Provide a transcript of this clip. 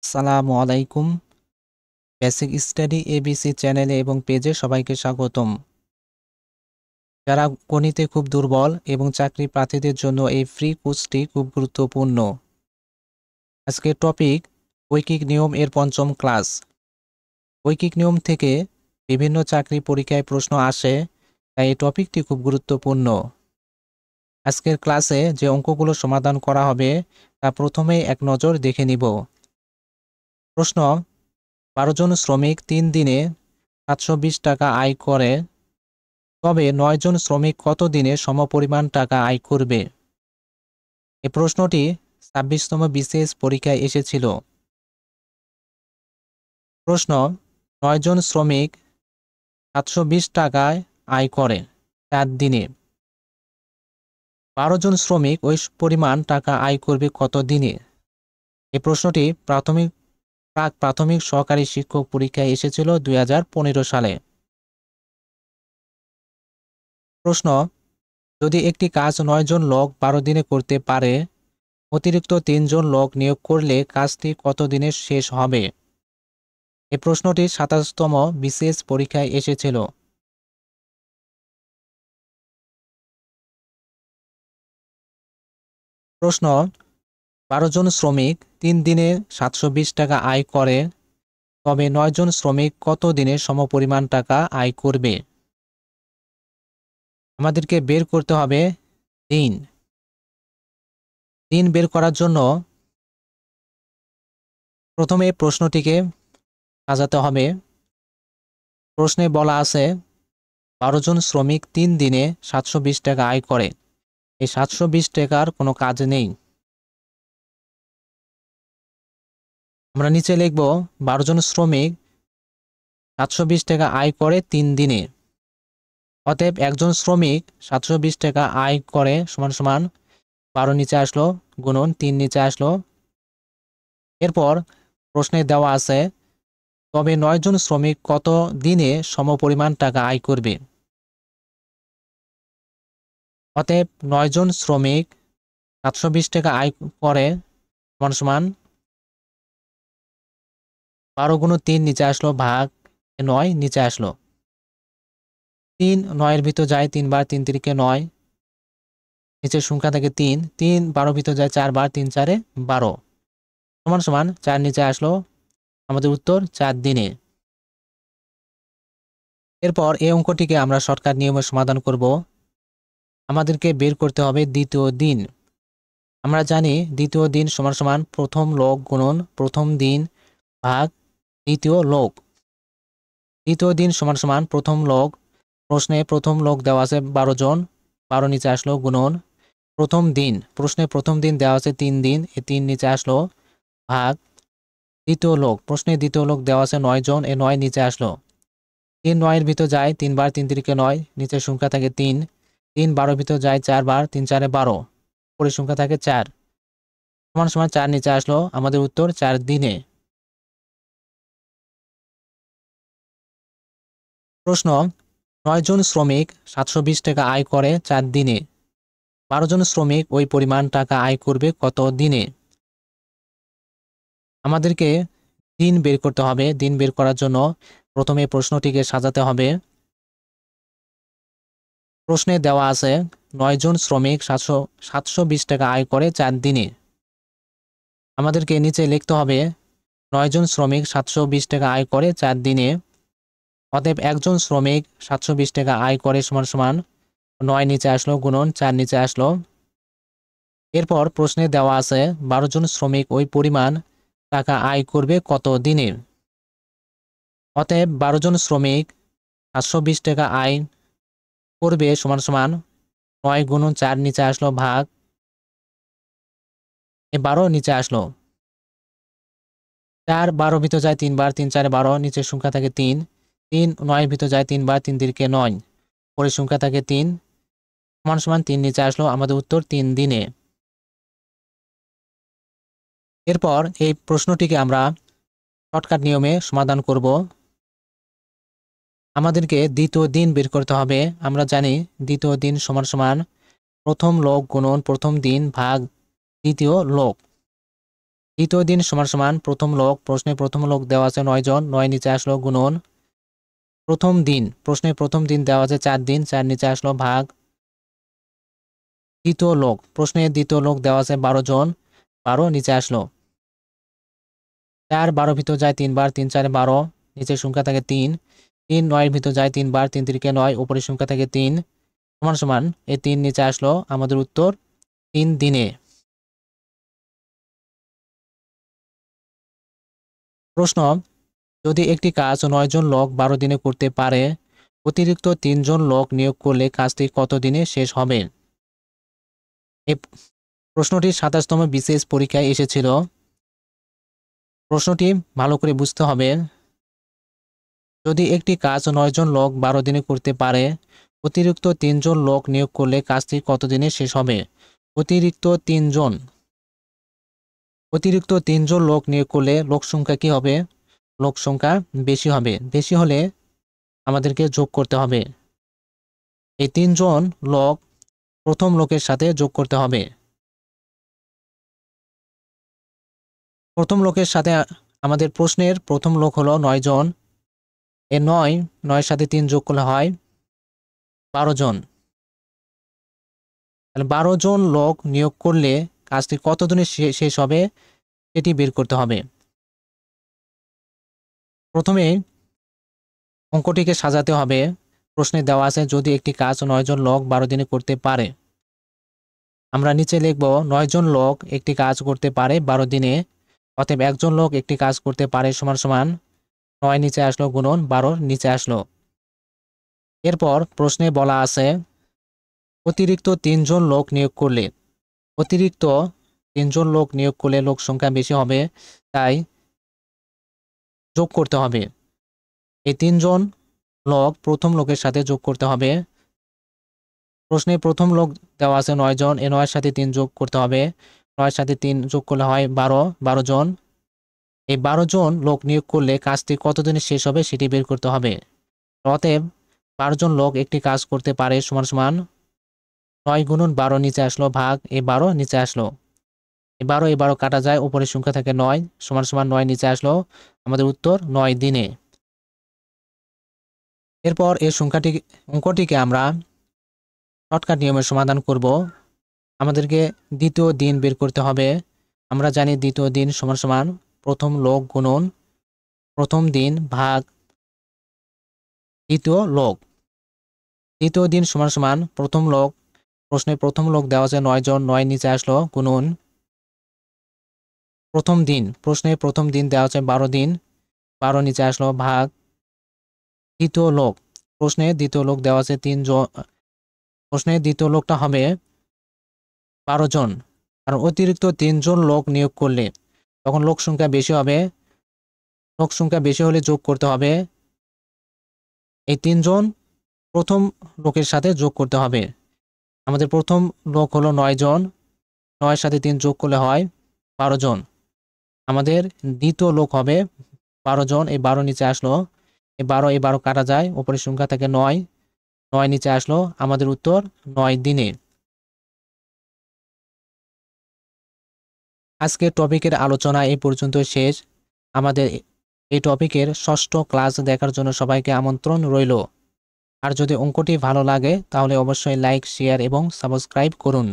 আসসালামু আলাইকুম। Basic study ABC চ্যানেলে এবং পেজে সবাইকে স্বাগতম। যারা গণিতে খুব দুর্বল এবং চাকরি প্রার্থীদের জন্য এই ফ্রি কোর্সটি খুব গুরুত্বপূর্ণ। আজকের টপিক ঐকিক নিয়ম এর পঞ্চম ক্লাস। ঐকিক নিয়ম থেকে বিভিন্ন চাকরি পরীক্ষায় প্রশ্ন আসে, তাই এই টপিকটি খুব গুরুত্বপূর্ণ। আজকের ক্লাসে যে অঙ্কগুলো সমাধান করা হবে তা প্রথমেই এক নজর দেখে নিব। প্রশ্ন: 12 জন শ্রমিক 3 দিনে 720 টাকা আয় করে, তবে 9 জন শ্রমিক কত দিনে সমপরিমাণ টাকা আয় করবে? এই প্রশ্নটি 26তম বিসিএস পরীক্ষায় এসেছিল। প্রশ্ন: 9 জন শ্রমিক 720 টাকায় আয় করে 4 দিনে, 12 জন শ্রমিক ওই পরিমাণ টাকা আয় করবে কত দিনে? এই প্রশ্নটি প্রাথমিক সহকারী শিক্ষক পরীক্ষায় এসেছিল 2015 সালে। প্রশ্ন: যদি একটি কাজ 9 জন লোক 12 দিনে করতে পারে, অতিরিক্ত 3 জন লোক নিয়োগ করলে কাজটি কত দিনে শেষ হবে? এই প্রশ্নটি 27তম বিসিএস পরীক্ষায় এসেছিল। প্রশ্ন: 12 জন শ্রমিক 3 দিনে 720 টাকা আয় করে, তবে 9 জন শ্রমিক কত দিনে সমপরিমাণ টাকা আয় করবে? আমাদেরকে বের করতে হবে দিন। দিন বের করার জন্য প্রথমে প্রশ্নটিকে সাজাতে হবে। প্রশ্নে বলা আছে 12 জন শ্রমিক 3 দিনে 720 টাকা আয় করে। এই 720 টাকার কোনো কাজ নেই। আমরা নিচে লিখব 12 জন শ্রমিক 720 টাকা আয় করে 3 দিনে। অতএব একজন শ্রমিক 720 টাকা আয় করে সমান সমান 12 নিচে আসলো, গুণন 3 নিচে আসলো। এরপর প্রশ্নে দেওয়া আছে তবে 9 জন শ্রমিক কত দিনে সমপরিমাণ টাকা আয় করবে? অতএব 9 জন শ্রমিক 720 টাকা আয় করে সমান সমান 12 গুণ 3 নিচে আসলো, ভাগ 9 নিচে আসলো। 3 9 এর ভিতর যায় 3 বার, 3 তিরিকে 9, নিচের সংখ্যা থাকে 3, 3 12 ভিতর যায় 4 বার, 3 4 12 সমান সমান 4 নিচে আসলো। আমাদের উত্তর 4 দিনে। এরপর এই অঙ্কটিকে আমরা শর্টকাট নিয়মে সমাধান করব। আমাদেরকে বের করতে হবে দ্বিতীয় দিন। আমরা জানি দ্বিতীয় দিন সমান সমান প্রথম লোক গুণন প্রথম দিন ভাগ দ্বিতীয় লোক। দ্বিতীয় দিন সমান সমান প্রথম লোক। প্রশ্নে প্রথম লোক দেওয়া আছে 12 জন, 12 নিচে আসলো, গুণন প্রথম দিন। প্রশ্নে প্রথম দিন দেওয়া আছে 3 দিন, এই 3 নিচে আসলো, ভাগ দ্বিতীয় লোক। প্রশ্নে দ্বিতীয় লোক দেওয়া আছে 9 জন, এই 9 নিচে আসলো। 3 9 এর ভিতর যায় 3 বার, 3 তিরিকে 9, নিচের সংখ্যা থাকে 3, 3 12 ভিতর যায় 4 বার, 3 4 12 পরিসংখ্যা থাকে 4 সমান সমান 4 নিচে আসলো। আমাদের উত্তর 4 দিনে। প্রশ্ন: 9 জন শ্রমিক 720 টাকা আয় করে 4 দিনে, 12 জন শ্রমিক ওই পরিমাণ টাকা আয় করবে কত দিনে? আমাদেরকে দিন বের করতে হবে। দিন বের করার জন্য প্রথমে প্রশ্নটিকে সাজাতে হবে। প্রশ্নে দেওয়া আছে 9 জন শ্রমিক 720 টাকা আয় করে 4 দিনে। আমাদেরকে নিচে লিখতে হবে 9 জন শ্রমিক 720 টাকা আয় করে 4 দিনে। অতএব একজন শ্রমিক 720 টাকা আয় করে সমান সমান 9 নিচে আসলো, গুণন 4 নিচে আসলো। এরপর প্রশ্নে দেওয়া আছে 12 জন শ্রমিক ওই পরিমাণ টাকা আয় করবে কত দিনে? অতএব 12 জন শ্রমিক 720 টাকা আয় করবে সমান সমান 9 গুণন 4 নিচে আসলো, ভাগ 12 নিচে আসলো। 4 12 ভিতর যায় 3 বার, 3 4 12, নিচের সংখ্যা থাকে 3, 3 9 এর ভিতর যায় 3 বার, 3 তিরিকে 9 পরিসংখ্যা থাকে 3 সমান সমান 3 নিচে আসলো। আমাদের উত্তর 3 দিনে। এরপর এই প্রশ্নটিকে আমরা শর্টকাট নিয়মে সমাধান করব। আমাদেরকে দ্বিতীয় দিন বের করতে হবে। আমরা জানি দ্বিতীয় দিন সমান সমান প্রথম লোক গুণন প্রথম দিন ভাগ দ্বিতীয় লোক। দ্বিতীয় দিন সমান সমান প্রথম লোক, প্রশ্নে প্রথম লোক দেওয়া আছে 9 জন, 9 নিচে আসলো গুণন প্রথম দিন, প্রশ্নে প্রথম দিন দেওয়া আছে 4 দিন, 4 নিচে আসলো ভাগ দ্বিতীয় লোক, প্রশ্নে দ্বিতীয় লোক দেওয়া আছে 12 জন, 12 নিচে আসলো 4 12 ভিতর যায় 3 বার, 3 4 12, নিচে সংখ্যা থাকে 3, 3 9 ভিতর যায় 3 বার, 3 3 9, উপরে সংখ্যা থাকে 3 সমান সমান এই 3 নিচে আসলো আমাদের উত্তর 3 দিনে। প্রশ্ন, যদি একটি কাজ 9 জন লোক 12 দিনে করতে পারে, অতিরিক্ত 3 জন লোক নিয়োগ করলে কাজটি কত দিনে শেষ হবে? এই প্রশ্নটি 27তম বিসিএস পরীক্ষায় এসেছিল। প্রশ্নটি ভালো করে বুঝতে হবে। যদি একটি কাজ 9 জন লোক 12 দিনে করতে পারে, অতিরিক্ত 3 জন লোক নিয়োগ করলে কাজটি কত দিনে শেষ হবে? অতিরিক্ত 3 জন লোক নিয়োগ করলে লোক সংখ্যা কি হবে? লোক সংখ্যা বেশি হবে। বেশি হলে আমাদেরকে যোগ করতে হবে। এই 3 জন লোক প্রথম লোকের সাথে যোগ করতে হবে। প্রথম লোকের সাথে আমাদের প্রশ্নের প্রথম লোক হলো 9 জন। এই 9 সাথে 3 যোগ করলে হয় 12 জন। তাহলে 12 জন লোক নিয়োগ করলে কাজটি কত দিনে শেষ হবে সেটি বের করতে হবে। প্রথমে অঙ্কটিকে সাজাতে হবে। প্রশ্নে দেওয়া আছে যদি একটি কাজ 9 জন লোক 12 দিনে করতে পারে। আমরা নিচে লিখব 9 জন লোক একটি কাজ করতে পারে 12 দিনে, অতএব একজন লোক একটি কাজ করতে পারে সমান সমান 9 নিচে আসলো গুণন 12 নিচে আসলো। এরপর প্রশ্নে বলা আছে অতিরিক্ত 3 জন লোক নিয়োগ করলে, অতিরিক্ত 3 জন লোক নিয়োগ করলে লোক সংখ্যা বেশি হবে, তাই যোগ করতে হবে। এই 3 জন লোক প্রথম লোকের সাথে যোগ করতে হবে। প্রশ্নে প্রথম লোক দেওয়া আছে 9 জন, এই 9 এর সাথে 3 যোগ করতে হবে। 9 এর সাথে 3 যোগ করলে হয় 12 জন। এই 12 জন লোক নিয়োগ করলে কাজটি কত দিনে শেষ হবে সেটি বের করতে হবে। অতএব 12 জন লোক একটি কাজ করতে পারে সমান সমান 9 গুণন 12 নিচে আসলো ভাগ এই 12 নিচে আসলো। এই 12 কাটা যায়, উপরের সংখ্যা থাকে 9 সমান সমান 9 নিচে আসলো আমাদের উত্তর 9 দিনে। এরপর এই অঙ্কটিকে আমরা শর্টকাট নিয়মের সমাধান করব। আমাদেরকে দ্বিতীয় দিন বের করতে হবে। আমরা জানি দ্বিতীয় দিন সমান সমান প্রথম লোক গুণন প্রথম দিন ভাগ দ্বিতীয় লোক। দ্বিতীয় দিন সমান সমান প্রথম লোক, প্রশ্নে প্রথম লোক দেওয়া আছে 9 জন, 9 নিচে আসলো গুণন প্রথম দিন, প্রশ্নে প্রথম দিন দেওয়া আছে 12 দিন, 12 নিচে আসলো ভাগ দ্বিতীয় লোক, প্রশ্নে দ্বিতীয় লোক দেওয়া আছে 3 জন, প্রশ্নে দ্বিতীয় লোকটা হবে 12 জন। আর অতিরিক্ত 3 জন লোক নিয়োগ করলে তখন লোক সংখ্যা বেশি হবে। লোক সংখ্যা বেশি হলে যোগ করতে হবে। এই 3 জন প্রথম লোকের সাথে যোগ করতে হবে। আমাদের প্রথম লোক হলো 9 জন, 9 এর সাথে 3 যোগ করলে হয় 12 জন। আমাদের দ্বিতীয় লোক হবে 12 জন, এই 12 নিচে আসলো, এই 12 কাটা যায়, উপরের সংখ্যা থাকে 9 নিচে আসলো আমাদের উত্তর 9 দিনে। আজকের টপিকের আলোচনা এই পর্যন্ত শেষ। আমাদের এই টপিকের 6ষ্ঠ ক্লাস দেখার জন্য সবাইকে আমন্ত্রণ রইল। আর যদি অঙ্কটি ভালো লাগে তাহলে অবশ্যই লাইক, শেয়ার এবং সাবস্ক্রাইব করুন।